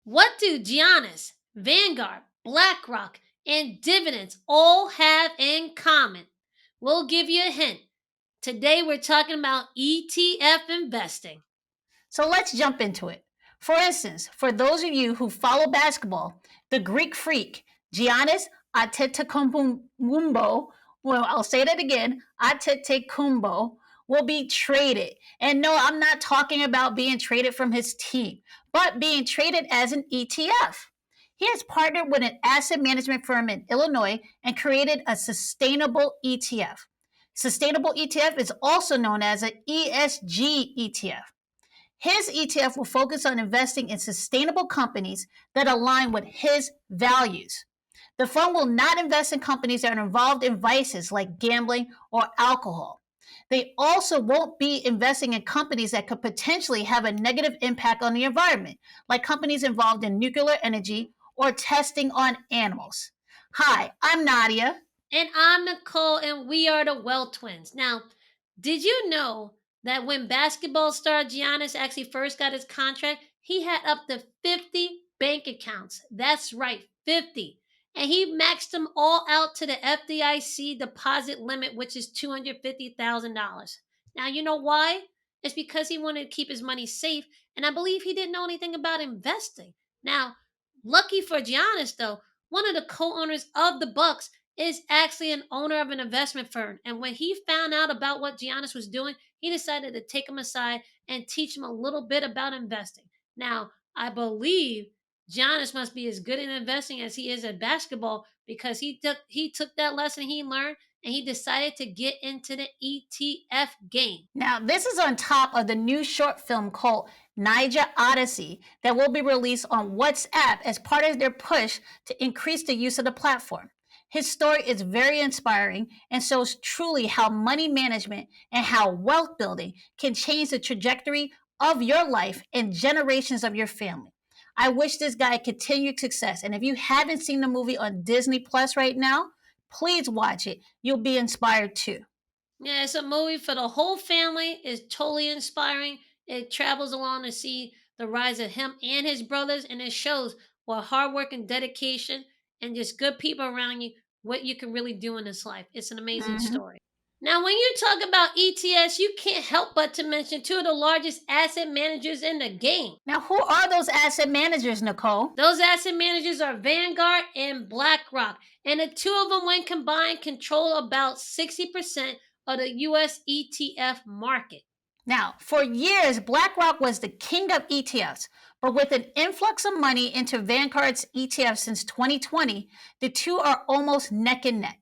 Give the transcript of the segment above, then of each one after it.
What do Giannis, Vanguard, BlackRock, and Dividends all have in common? We'll give you a hint. Today we're talking about ETF investing. So let's jump into it. For instance, for those of you who follow basketball, the Greek freak Giannis Antetokounmpo, well, I'll say that again, Antetokounmpo will be traded. And no, I'm not talking about being traded from his team, but being traded as an ETF. He has partnered with an asset management firm in Illinois and created a sustainable ETF. Sustainable ETF is also known as an ESG ETF. His ETF will focus on investing in sustainable companies that align with his values. The fund will not invest in companies that are involved in vices like gambling or alcohol. They also won't be investing in companies that could potentially have a negative impact on the environment, like companies involved in nuclear energy or testing on animals. Hi, I'm Nadia. And I'm Nicole, and we are the Well Twins. Now, did you know that when basketball star Giannis actually first got his contract, he had up to 50 bank accounts? That's right, 50. And he maxed them all out to the FDIC deposit limit, which is $250,000. Now, you know why? It's because he wanted to keep his money safe, and I believe he didn't know anything about investing. Now, lucky for Giannis, though, one of the co-owners of the Bucks is actually an owner of an investment firm. And when he found out about what Giannis was doing, he decided to take him aside and teach him a little bit about investing. Now, I believe Giannis must be as good at investing as he is at basketball because he took that lesson he learned and he decided to get into the ETF game. Now, this is on top of the new short film called Niger Odyssey that will be released on WhatsApp as part of their push to increase the use of the platform. His story is very inspiring and shows truly how money management and how wealth building can change the trajectory of your life and generations of your family. I wish this guy continued success. And if you haven't seen the movie on Disney Plus right now, please watch it. You'll be inspired too. Yeah, it's a movie for the whole family. It's totally inspiring. It travels along to see the rise of him and his brothers, and it shows what hard work and dedication and just good people around you, what you can really do in this life. It's an amazing Mhm. story. Now, when you talk about ETS, you can't help but to mention two of the largest asset managers in the game. Now, who are those asset managers, Nicole? Those asset managers are Vanguard and BlackRock, and the two of them, when combined, control about 60% of the US ETF market. Now, for years, BlackRock was the king of ETFs, but with an influx of money into Vanguard's ETFs since 2020, the two are almost neck and neck.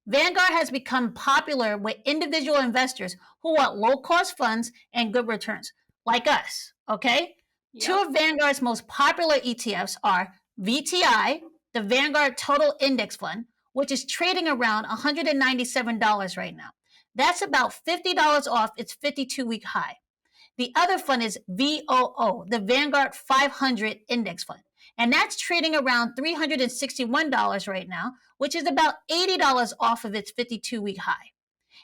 Vanguard has become popular with individual investors who want low cost funds and good returns, like us. Okay? Two Yep. of Vanguard's most popular ETFs are VTI, the Vanguard Total Index Fund, which is trading around $197 right now. That's about $50 off its 52-week high. The other fund is VOO, the Vanguard 500 Index Fund. And that's trading around $361 right now, which is about $80 off of its 52-week high.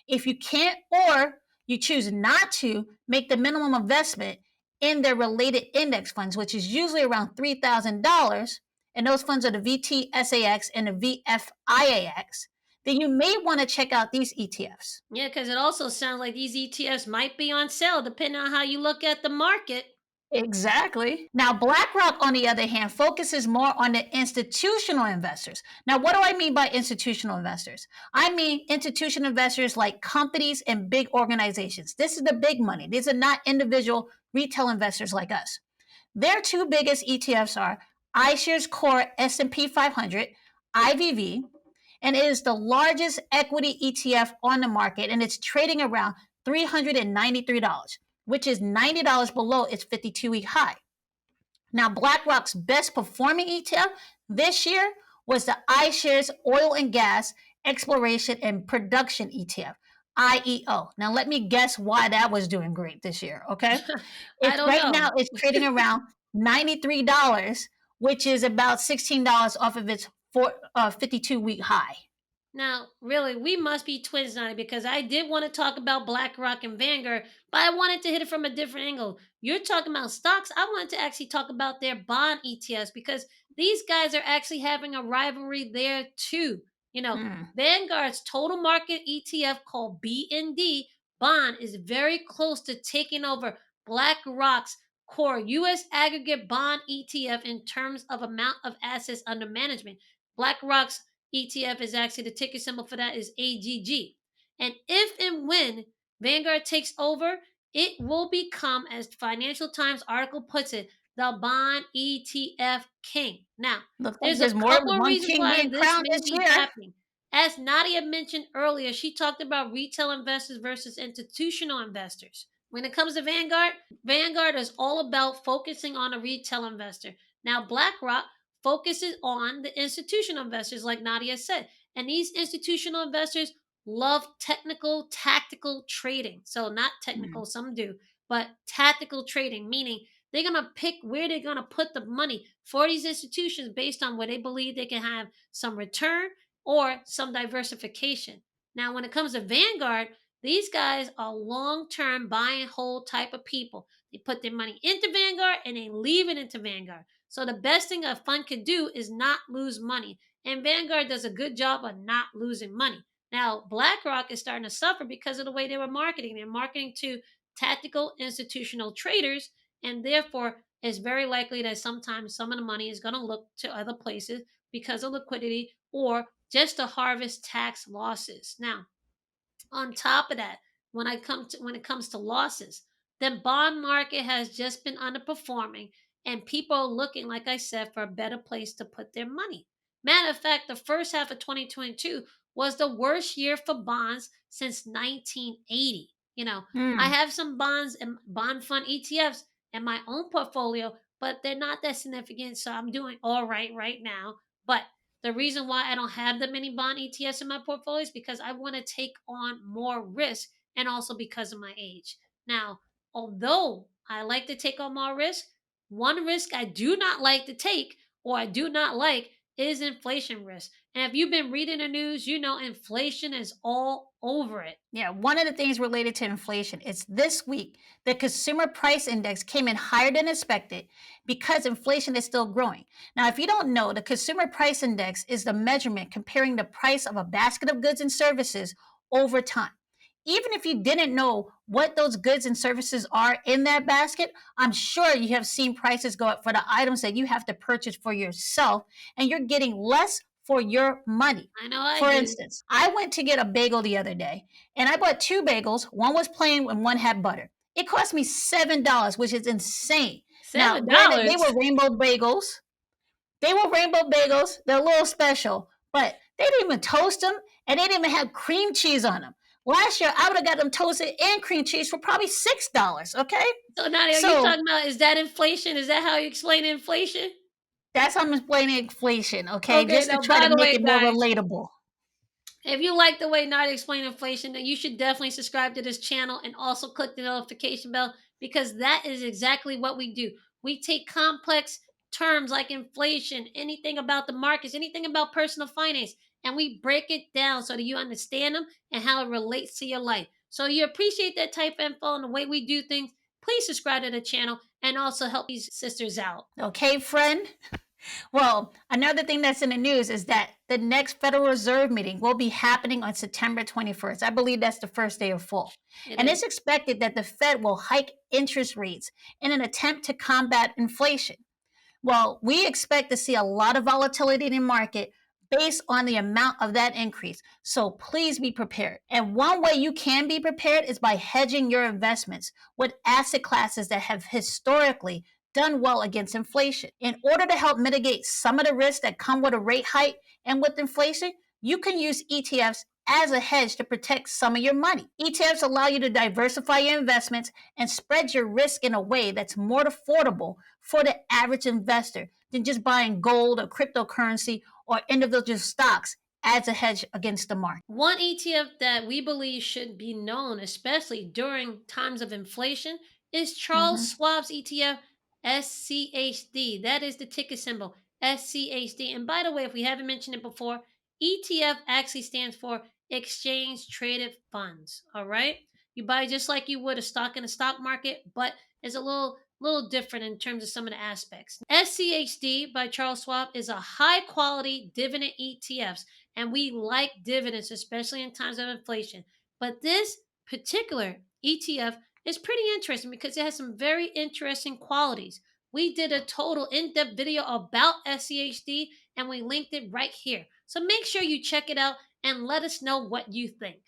If you can't or you choose not to make the minimum investment in their related index funds, which is usually around $3,000, and those funds are the VTSAX and the VFIAX, then you may want to check out these ETFs. Yeah, because it also sounds like these ETFs might be on sale depending on how you look at the market. Exactly. Now, BlackRock, on the other hand, focuses more on the institutional investors. Now, what do I mean by institutional investors? I mean institutional investors like companies and big organizations. This is the big money. These are not individual retail investors like us. Their two biggest ETFs are iShares Core S&P 500, IVV, and it is the largest equity ETF on the market, and it's trading around $393, which is $90 below its 52-week high. Now, BlackRock's best performing ETF this year was the iShares Oil and Gas Exploration and Production ETF, IEO. Now, let me guess why that was doing great this year, okay? I It's don't right know. now it's trading around $93, which is about $16 off of its 52-week high. Now, really, we must be twins now because I did want to talk about BlackRock and Vanguard, but I wanted to hit it from a different angle. You're talking about stocks. I wanted to actually talk about their bond ETFs because these guys are actually having a rivalry there too. You know, Hmm. Vanguard's total market ETF called BND bond is very close to taking over BlackRock's core US aggregate bond ETF in terms of amount of assets under management. BlackRock's ETF is actually the ticker symbol for that is AGG. And if and when Vanguard takes over, it will become, as Financial Times article puts it, the bond ETF king. Now, Looks like there's a there's more than couple of one reasons king why being this crowned may this be year. happening. As Nadia mentioned earlier, she talked about retail investors versus institutional investors. When it comes to Vanguard, Vanguard is all about focusing on a retail investor. Now, BlackRock focuses on the institutional investors, like Nadia said. And these institutional investors love technical, tactical trading. So, not Hmm. technical, some do, but tactical trading, meaning they're going to pick where they're going to put the money for these institutions based on where they believe they can have some return or some diversification. Now, when it comes to Vanguard, these guys are long term buy and hold type of people. They put their money into Vanguard and they leave it into Vanguard. So the best thing a fund could do is not lose money. And Vanguard does a good job of not losing money. Now, BlackRock is starting to suffer because of the way they were marketing. They're marketing to tactical institutional traders, and therefore, it's very likely that sometimes some of the money is going to look to other places because of liquidity or just to harvest tax losses. Now, on top of that, when it comes to losses, the bond market has just been underperforming, and people are looking, like I said, for a better place to put their money. Matter of fact, the first half of 2022 was the worst year for bonds since 1980. I Hmm. have some bonds and bond fund ETFs in my own portfolio, but they're not that significant, so I'm doing all right now. But the reason why I don't have that many bond ETFs in my portfolio is because I want to take on more risk and also because of my age. Now, although I like to take on more risk, one risk I do not like to take or I do not like is inflation risk. And if you've been reading the news, you know inflation is all over it. Yeah, one of the things related to inflation is this week, the consumer price index came in higher than expected because inflation is still growing. Now, if you don't know, the consumer price index is the measurement comparing the price of a basket of goods and services over time. Even if you didn't know what those goods and services are in that basket, I'm sure you have seen prices go up for the items that you have to purchase for yourself, and you're getting less for your money. I know I For do. instance, I went to get a bagel the other day and I bought two bagels. One was plain and one had butter. It cost me $7, which is insane. Now, Seven granted, they dollars. were rainbow bagels. They were rainbow bagels. They're a little special, but they didn't even toast them and they didn't even have cream cheese on them. Last year, I would have got them toasted and cream cheese for probably $6. Okay, So Nadia, are you so talking about is that inflation? Is that how you explain inflation? that's how I'm explaining inflation. Okay, Okay, just to now try by to the make way, it more guys, relatable. if you like the way Nadia explained inflation, then you should definitely subscribe to this channel and also click the notification bell because that is exactly what we do. We take complex terms like inflation, anything about the markets, anything about personal finance, and we break it down so that you understand them and how it relates to your life. So you appreciate that type of info and the way we do things. Please subscribe to the channel and also help these sisters out. Okay, friend. Well, another thing that's in the news is that the next Federal Reserve meeting will be happening on September 21st. I believe that's the first day of fall. It And it's is. expected that the Fed will hike interest rates in an attempt to combat inflation. Well, we expect to see a lot of volatility in the market based on the amount of that increase. So please be prepared. And one way you can be prepared is by hedging your investments with asset classes that have historically done well against inflation. In order to help mitigate some of the risks that come with a rate hike and with inflation, you can use ETFs as a hedge to protect some of your money. ETFs allow you to diversify your investments and spread your risk in a way that's more affordable for the average investor than just buying gold or cryptocurrency or individual stocks as a hedge against the market. One ETF that we believe should be known, especially during times of inflation, is Charles Mhm. Schwab's ETF SCHD. That is the ticker symbol SCHD. And by the way, if we haven't mentioned it before, ETF actually stands for exchange traded funds. All right. You buy just like you would a stock in the stock market, but it's a little different in terms of some of the aspects. SCHD by Charles Schwab is a high quality dividend ETFs, and we like dividends, especially in times of inflation. But this particular ETF is pretty interesting because it has some very interesting qualities. We did a total in-depth video about SCHD and we linked it right here. So make sure you check it out and let us know what you think.